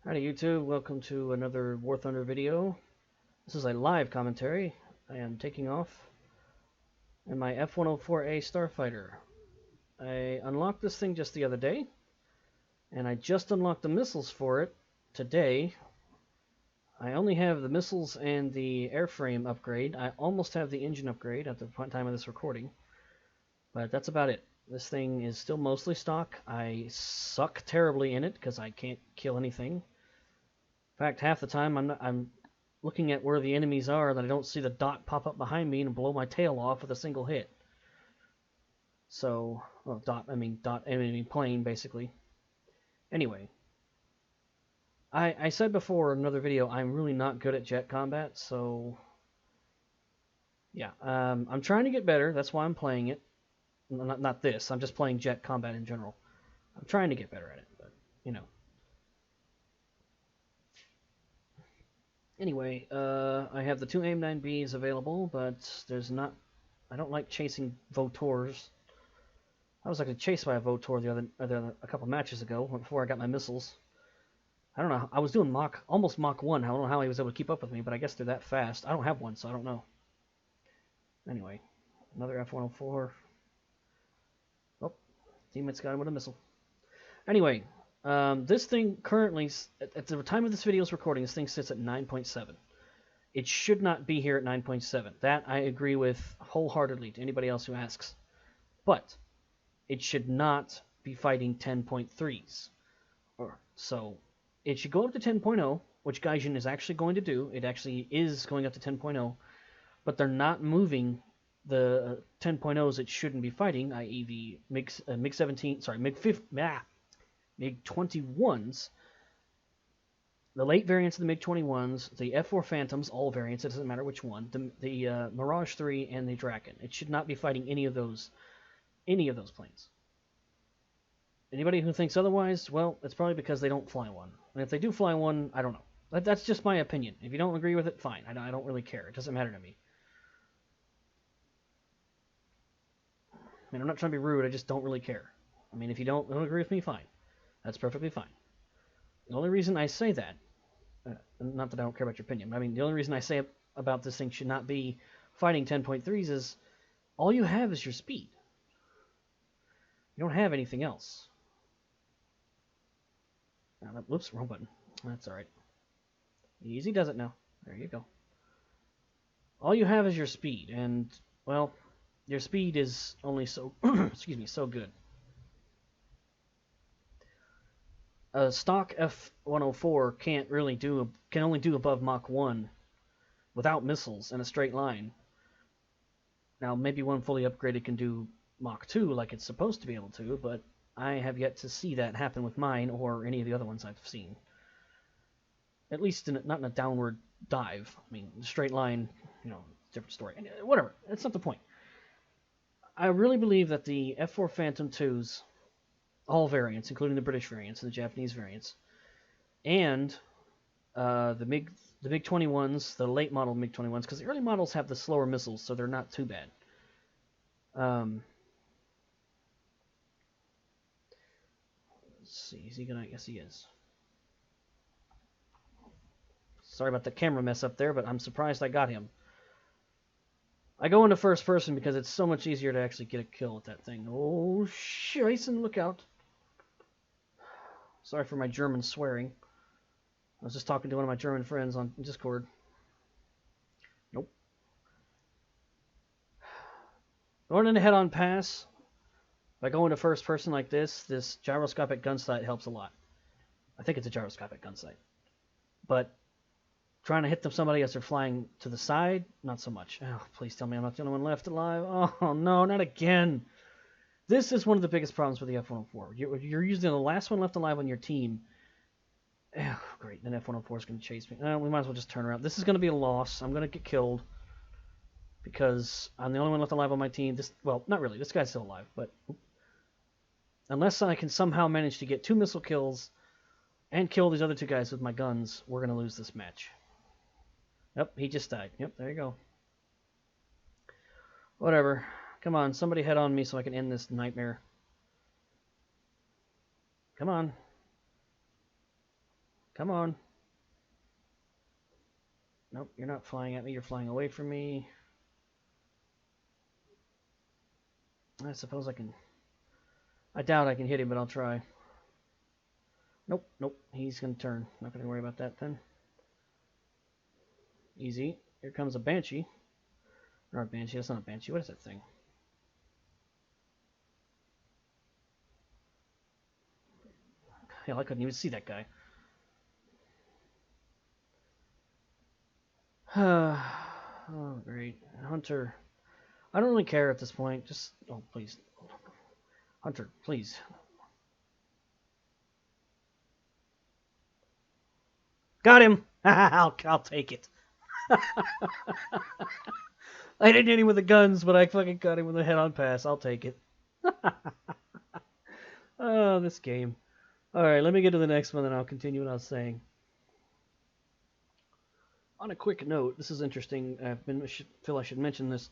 Howdy YouTube, welcome to another Warthunder video. This is a live commentary. I am taking off in my F104A Starfighter. I unlocked this thing just the other day, and I just unlocked the missiles for it today. I only have the missiles and the airframe upgrade. I almost have the engine upgrade at the time of this recording, but that's about it. This thing is still mostly stock. I suck terribly in it because I can't kill anything. In fact, half the time I'm looking at where the enemies are that I don't see the dot pop up behind me and blow my tail off with a single hit. So, well, dot enemy plane basically. Anyway, I said before in another video I'm really not good at jet combat, so yeah, I'm trying to get better. That's why I'm playing it. Not this. I'm just playing jet combat in general. I'm trying to get better at it, but you know. Anyway, I have the two AIM-9Bs available, but there's not... I don't like chasing Votors. I was actually chased by a Votor a couple matches ago, before I got my missiles. I don't know, I was doing almost Mach 1. I don't know how he was able to keep up with me, but I guess they're that fast. I don't have one, so I don't know. Anyway, another F104. Oh, teammates got him with a missile. Anyway, this thing currently, at the time of this video's recording, this thing sits at 9.7. It should not be here at 9.7. That I agree with wholeheartedly to anybody else who asks. But it should not be fighting 10.3s. So it should go up to 10.0, which GAIJIN is actually going to do. It actually is going up to 10.0, but they're not moving the 10.0s it shouldn't be fighting, i.e. the MiG-17, sorry, MiG-21s, the late variants of the MiG-21s, the F-4 Phantoms, all variants, it doesn't matter which one, the Mirage 3, and the Draken. It should not be fighting any of those planes. Anybody who thinks otherwise, well, it's probably because they don't fly one. And if they do fly one, I don't know. That's just my opinion. If you don't agree with it, fine. I don't really care. It doesn't matter to me. I mean, I'm not trying to be rude. I just don't really care. I mean, if you don't agree with me, fine. That's perfectly fine. The only reason I say that, not that I don't care about your opinion, but I mean, the only reason I say about this thing should not be fighting 10.3s is all you have is your speed. You don't have anything else. Whoops, wrong button. That's alright. Easy does it now. There you go. All you have is your speed, and, well, your speed is only so, excuse me, so good. A stock F104 can only do above Mach 1 without missiles in a straight line. Now, maybe one fully upgraded can do Mach 2 like it's supposed to be able to, but I have yet to see that happen with mine or any of the other ones I've seen. At least not in a downward dive. I mean, straight line, you know, different story. And whatever, that's not the point. I really believe that the F4 Phantom 2s, all variants, including the British variants and the Japanese variants, and the MiG-21s, the late model MiG-21s, because the early models have the slower missiles, so they're not too bad. Let's see, is he gonna? Yes, he is. Sorry about the camera mess up there, but I'm surprised I got him. I go into first person because it's so much easier to actually get a kill with that thing. Oh, Scheissen, look out. Sorry for my German swearing. I was just talking to one of my German friends on Discord. Nope. Going into head-on pass, by going to first person like this gyroscopic gun sight helps a lot. I think it's a gyroscopic gun sight. But trying to hit somebody as they're flying to the side, not so much. Oh, please tell me I'm not the only one left alive. Oh, no, not again. This is one of the biggest problems with the F104. You're usually the last one left alive on your team. Oh, great, then F104 is going to chase me. We might as well just turn around. This is going to be a loss. I'm going to get killed because I'm the only one left alive on my team. Well, not really. This guy's still alive, but unless I can somehow manage to get 2 missile kills and kill these other 2 guys with my guns, we're going to lose this match. Yep, he just died. Yep, there you go. Whatever. Come on, somebody head on me so I can end this nightmare. Come on. Come on. Nope, you're not flying at me. You're flying away from me. I suppose I can... I doubt I can hit him, but I'll try. Nope, nope. He's going to turn. Not going to worry about that then. Easy. Here comes a Banshee. Or a Banshee. That's not a Banshee. What is that thing? Hell, I couldn't even see that guy. Oh, great. Hunter. I don't really care at this point. Just... Oh, please. Hunter, please. Got him! I'll take it. I didn't hit him with the guns, but I fucking got him with a head-on pass. I'll take it. Oh, this game. Alright, let me get to the next one, and I'll continue what I was saying. On a quick note, this is interesting. I feel I should mention this.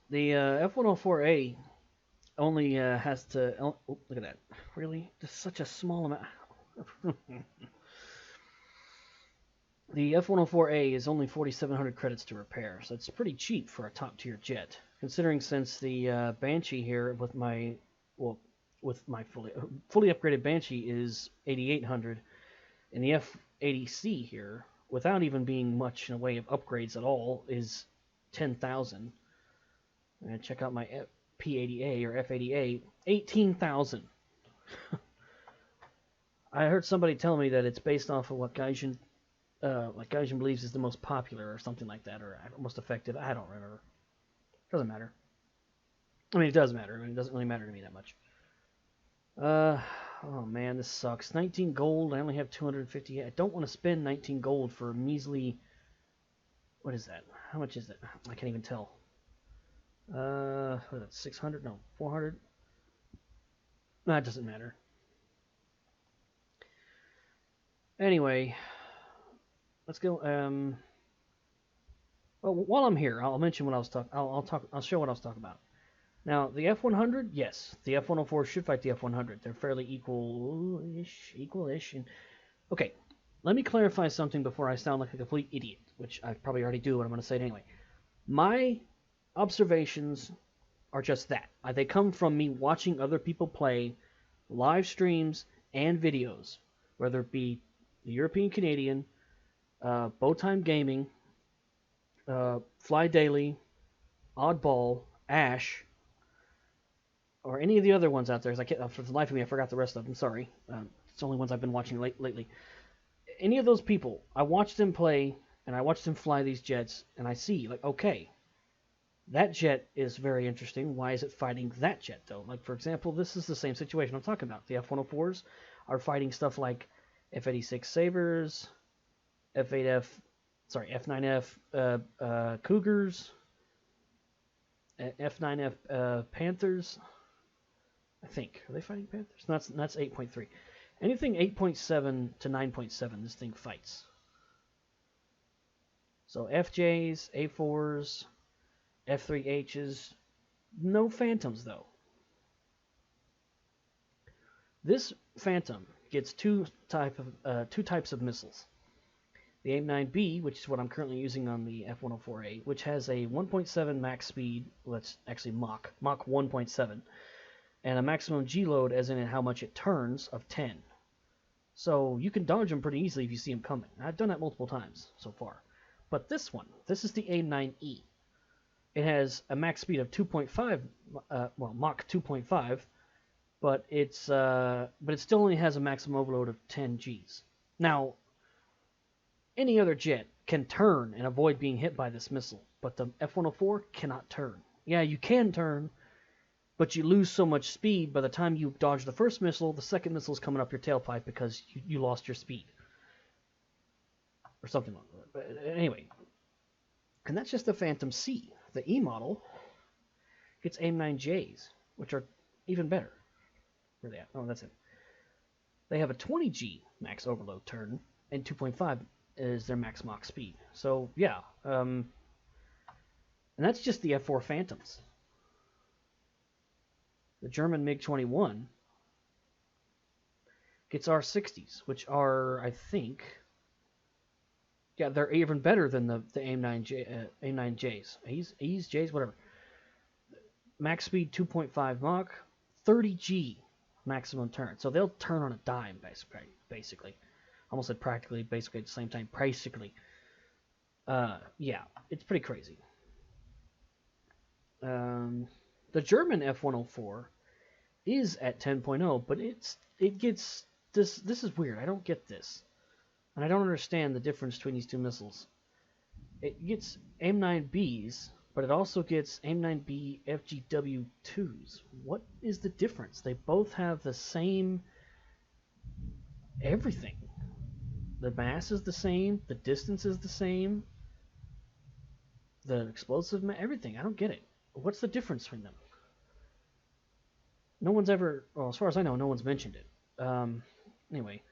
The F104A only has to... Oh, look at that. Really? Just such a small amount. The F104A is only 4,700 credits to repair, so it's pretty cheap for a top-tier jet. Considering since the Banshee here with my fully upgraded Banshee is 8,800, and the F80C here, without even being much in a way of upgrades at all, is 10,000. And check out my P80A or F80A, 18,000. I heard somebody tell me that it's based off of what GAIJIN believes is the most popular or something like that, or most effective. I don't remember. Doesn't matter. I mean, it does matter. I mean, it doesn't really matter to me that much. Oh man, this sucks. 19 gold. I only have 250. I don't want to spend 19 gold for a measly... What is that? How much is that? I can't even tell. What is that? 600? No, 400? No, it doesn't matter. Anyway, let's go. Well, while I'm here, I'll mention what I was talking. I'll show what I was talking about. Now, the F100, yes, the F104 should fight the F100. They're fairly equal-ish. And okay, let me clarify something before I sound like a complete idiot, which I probably already do, but I'm going to say it anyway. My observations are just that. They come from me watching other people play, live streams, and videos, whether it be the European Canadian, Bowtime Gaming, Fly Daily, Oddball, Ash, or any of the other ones out there. For the life of me, I forgot the rest of them. Sorry. It's the only ones I've been watching lately. Any of those people, I watch them play, and I watch them fly these jets, and I see, like, okay, that jet is very interesting. Why is it fighting that jet, though? Like, for example, this is the same situation I'm talking about. The F104s are fighting stuff like F86 Sabres, F9F Cougars, F9F Panthers. I think. Are they fighting Panthers? No, that's 8.3. Anything 8.7 to 9.7, this thing fights. So FJs, A4s, F3Hs, no Phantoms though. This Phantom gets two types of missiles. The AIM-9B, which is what I'm currently using on the F104A, which has a 1.7 max speed, well, that's actually Mach 1.7, and a maximum G-load, as in how much it turns, of 10. So you can dodge them pretty easily if you see them coming. I've done that multiple times so far. But this one, this is the AIM-9E. It has a max speed of 2.5, Mach 2.5, but it still only has a maximum overload of 10 Gs. Now, any other jet can turn and avoid being hit by this missile, but the F104 cannot turn. Yeah, you can turn, but you lose so much speed by the time you dodge the first missile, the second missile is coming up your tailpipe because you lost your speed. Or something like that. But anyway, and that's just the Phantom C. The E model gets AIM-9Js, which are even better. Where are they at? Oh, that's it. They have a 20G max overload turn, and 2.5 is their max Mach speed. So, yeah. And that's just the F4 Phantoms. The German MiG-21 gets R60s, which are, I think, Yeah, they're even better than the AIM-9J, AIM-9Js. E's, J's, whatever. Max speed 2.5 Mach, 30G maximum turn. So they'll turn on a dime, basically. Almost said practically, basically at the same time, basically. Yeah, it's pretty crazy. The German F104 is at 10.0, but it gets this. This is weird. I don't get this, and I don't understand the difference between these two missiles. It gets AIM-9Bs, but it also gets AIM-9B FGW2s. What is the difference? They both have the same everything. The mass is the same. The distance is the same. The explosive, everything. I don't get it. What's the difference between them? No one's ever, well, as far as I know, no one's mentioned it. Anyway,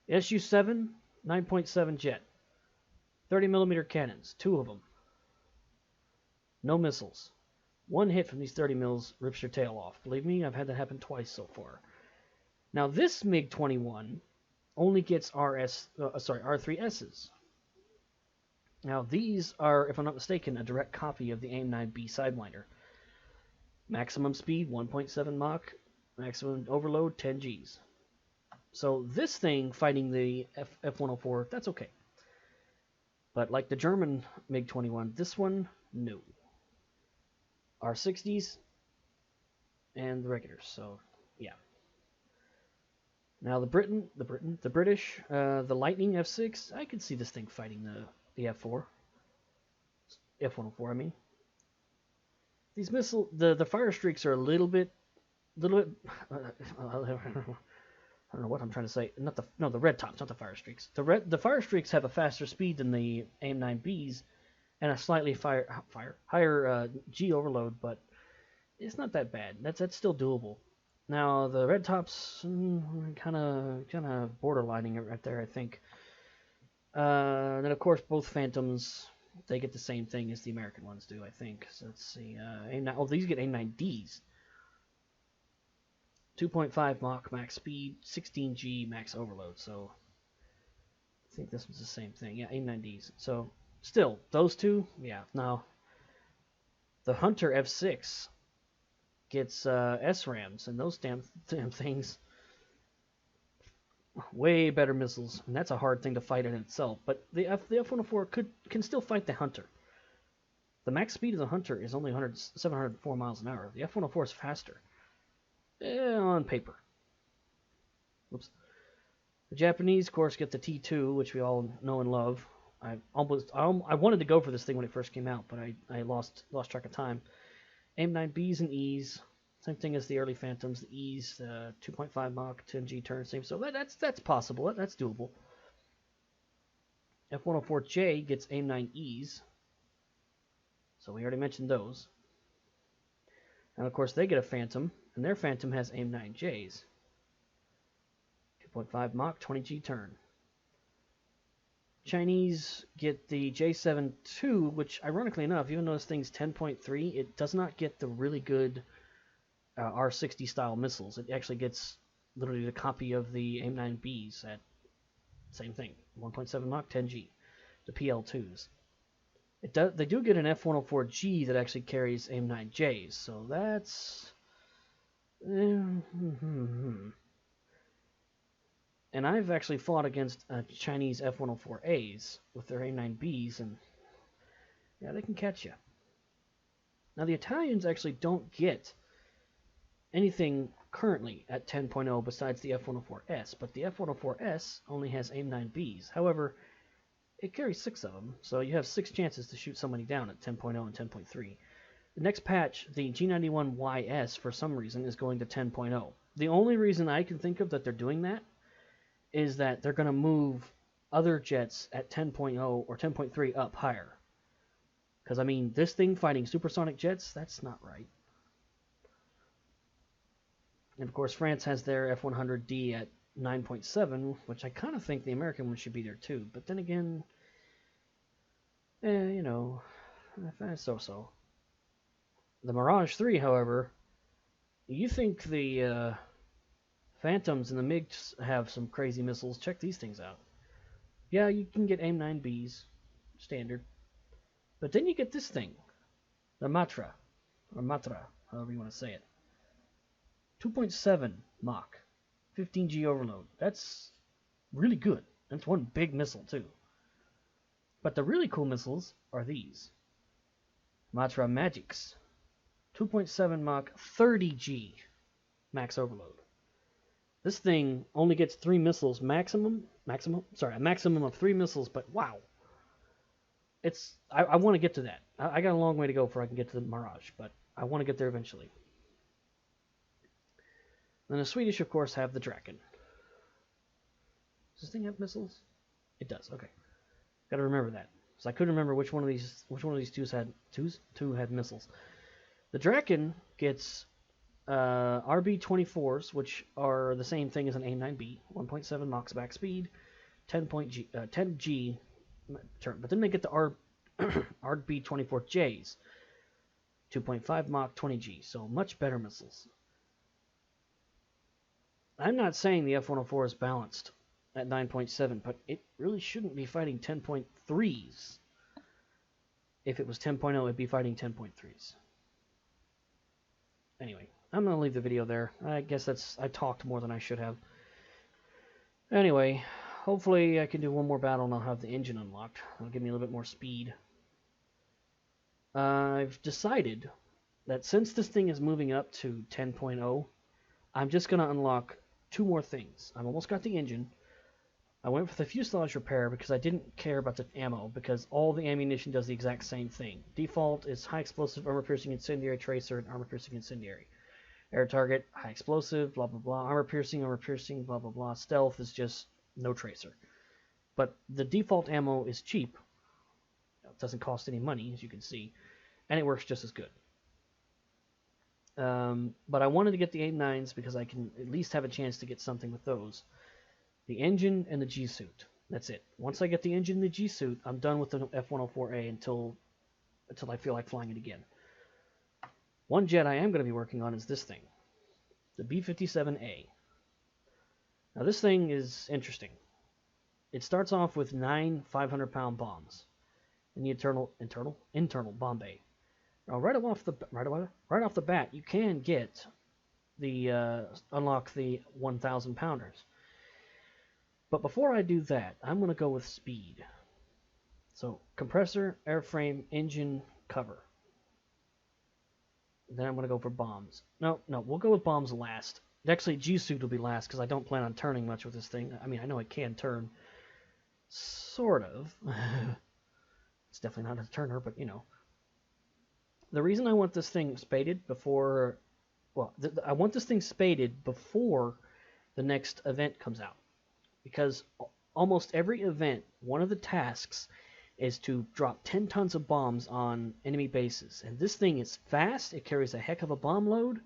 SU-7, 9.7 jet. 30mm cannons, 2 of them. No missiles. One hit from these 30 mils rips your tail off. Believe me, I've had that happen twice so far. Now this MiG-21 only gets R3Ss. Now these are, if I'm not mistaken, a direct copy of the AIM-9B Sidewinder. Maximum speed 1.7 Mach, maximum overload 10 Gs. So this thing fighting the F104, that's okay. But like the German MiG-21, this one, no. R60s and the regulars, so yeah. Now the British, the Lightning F6, I could see this thing fighting the F4. F104, I mean. These missile, the fire streaks are a little bit, I don't know what I'm trying to say. The red tops, not the fire streaks. The fire streaks have a faster speed than the AIM-9Bs and a slightly higher G overload, but it's not that bad. That's still doable. Now the red tops, kind of borderlining it right there, I think. Then of course both Phantoms, they get the same thing as the American ones do, I think. So let's see. These get AIM-9Ds. 2.5 Mach max speed, 16G max overload. So I think this was the same thing. Yeah, AIM-9Ds. So still, those two, yeah. Now the Hunter F6 gets SRAMs, and those damn things, way better missiles, and that's a hard thing to fight in itself. But the F104 can still fight the Hunter. The max speed of the Hunter is only 704 miles an hour. The F104 is faster. On paper. Oops. The Japanese, of course, get the T2, which we all know and love. I wanted to go for this thing when it first came out, but I lost track of time. AIM-9Bs and E's, same thing as the early Phantoms. The E's, 2.5 Mach, 10G turn, same. So that's possible. That's doable. F104J gets AIM-9Es. So we already mentioned those. And of course they get a Phantom, and their Phantom has AIM-9Js. 2.5 Mach, 20G turn. Chinese get the J7-2, which ironically enough, even though this thing's 10.3, it does not get the really good R60 style missiles. It actually gets literally the copy of the AIM-9Bs at same thing, 1.7 Mach, 10G, the PL2s. They do get an F104G that actually carries AIM-9Js, so that's... And I've actually fought against Chinese F104As with their AIM-9Bs, and yeah, they can catch you. Now the Italians actually don't get anything currently at 10.0 besides the F104S, but the F104S only has AIM-9Bs. However, it carries 6 of them, so you have 6 chances to shoot somebody down at 10.0 and 10.3. The next patch, the G91YS, for some reason, is going to 10.0. The only reason I can think of that they're doing that is that they're going to move other jets at 10.0 or 10.3 up higher. Because, I mean, this thing fighting supersonic jets, that's not right. And, of course, France has their F100D at 9.7, which I kind of think the American one should be there, too. But then again, you know, so-so. The Mirage 3, however, you think the Phantoms and the MiGs have some crazy missiles. Check these things out. Yeah, you can get AIM-9Bs. standard. But then you get this thing, the Matra, or Matra, however you want to say it. 2.7 Mach, 15G overload. That's really good. That's one big missile too. But the really cool missiles are these. Matra Magics, 2.7 Mach, 30G max overload. This thing only gets 3 missiles maximum, a maximum of 3 missiles, but wow. I want to get to that. I got a long way to go before I can get to the Mirage, but I want to get there eventually. Then the Swedish, of course, have the Draken. Does this thing have missiles? It does. Okay, got to remember that. So I couldn't remember which one of these two had missiles. The Draken gets RB-24s, which are the same thing as an A9B, 1.7 Mach back speed, 10G turn. But then they get the RB-24Js, 2.5 Mach, 20G, so much better missiles. I'm not saying the F104 is balanced at 9.7, but it really shouldn't be fighting 10.3s. If it was 10.0, it'd be fighting 10.3s. Anyway, I'm going to leave the video there. I guess I talked more than I should have. Anyway, hopefully I can do one more battle and I'll have the engine unlocked. It'll give me a little bit more speed. I've decided that since this thing is moving up to 10.0, I'm just going to unlock 2 more things. I've almost got the engine. I went for the fuselage repair because I didn't care about the ammo, because all the ammunition does the exact same thing. Default is high explosive, armor-piercing incendiary tracer, and armor-piercing incendiary. Air target, high explosive, blah blah blah. Armor-piercing, blah blah blah. Stealth is just no tracer. But the default ammo is cheap. It doesn't cost any money, as you can see, and it works just as good. But I wanted to get the A9s because I can at least have a chance to get something with those. The engine and the G-suit. That's it. Once I get the engine and the G-suit, I'm done with the F104A until I feel like flying it again. One jet I am going to be working on is this thing, the B-57A. Now this thing is interesting. It starts off with 9 500-pound bombs in the internal bomb bay. Now right off the bat, you can get the unlock the 1,000 pounders. But before I do that, I'm going to go with speed. So compressor, airframe, engine, cover. Then I'm going to go for bombs. No, we'll go with bombs last. Actually, G-suit will be last because I don't plan on turning much with this thing. I mean, I know it can turn. Sort of. It's definitely not a turner, but you know. The reason I want this thing spaded before... Well, I want this thing spaded before the next event comes out. Because almost every event, one of the tasks is to drop 10 tons of bombs on enemy bases. And this thing is fast, it carries a heck of a bomb load,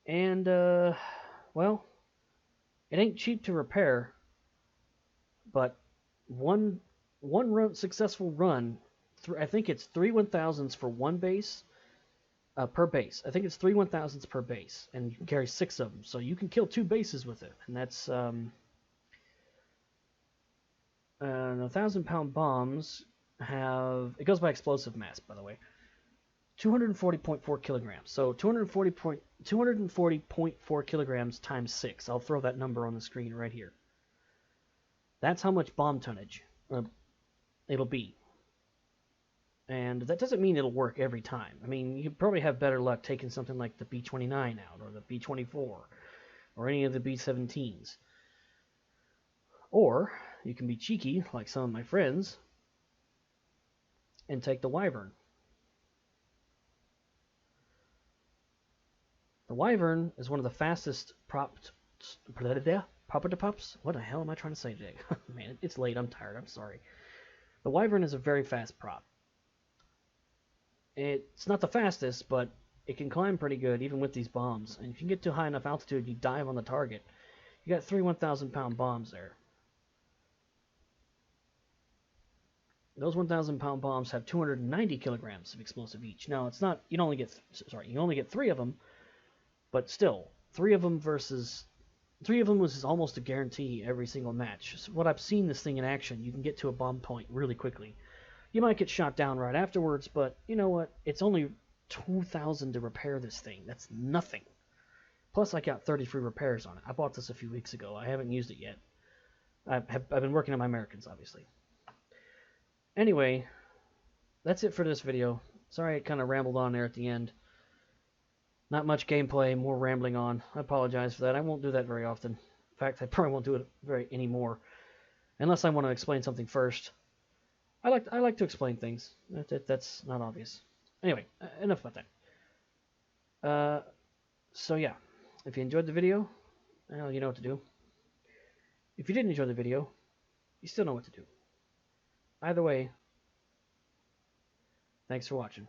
and, well, it ain't cheap to repair, but one successful run, I think it's 3 1000s for one base, per base. I think it's 3 1000s per base, and you can carry 6 of them, so you can kill 2 bases with it, and that's, 1,000-pound bombs have... It goes by explosive mass, by the way. 240.4 kilograms. So 240.4 kilograms times 6. I'll throw that number on the screen right here. That's how much bomb tonnage it'll be. And that doesn't mean it'll work every time. I mean, you probably have better luck taking something like the B-29 out, or the B-24, or any of the B-17s. Or you can be cheeky, like some of my friends, and take the Wyvern. The Wyvern is one of the fastest pops. What the hell am I trying to say today? Man, it's late. I'm tired. I'm sorry. The Wyvern is a very fast prop. It's not the fastest, but it can climb pretty good even with these bombs. And if you can get to high enough altitude, you dive on the target. You got 3 1,000-pound bombs there. Those 1,000-pound bombs have 290 kilograms of explosive each. Now, it's not... You only get 3 of them, but still, 3 of them versus 3 of them was almost a guarantee every single match. So what I've seen this thing in action, you can get to a bomb point really quickly. You might get shot down right afterwards, but you know what? It's only 2,000 to repair this thing. That's nothing. Plus, I got 30 free repairs on it. I bought this a few weeks ago. I haven't used it yet. I've been working on my Americans, obviously. Anyway, that's it for this video. Sorry I kind of rambled on there at the end. Not much gameplay, more rambling on. I apologize for that. I won't do that very often. In fact, I probably won't do it anymore, unless I want to explain something first. I like to explain things. That's not obvious. Anyway, enough about that. So yeah, if you enjoyed the video, well, you know what to do. If you didn't enjoy the video, you still know what to do. Either way, thanks for watching.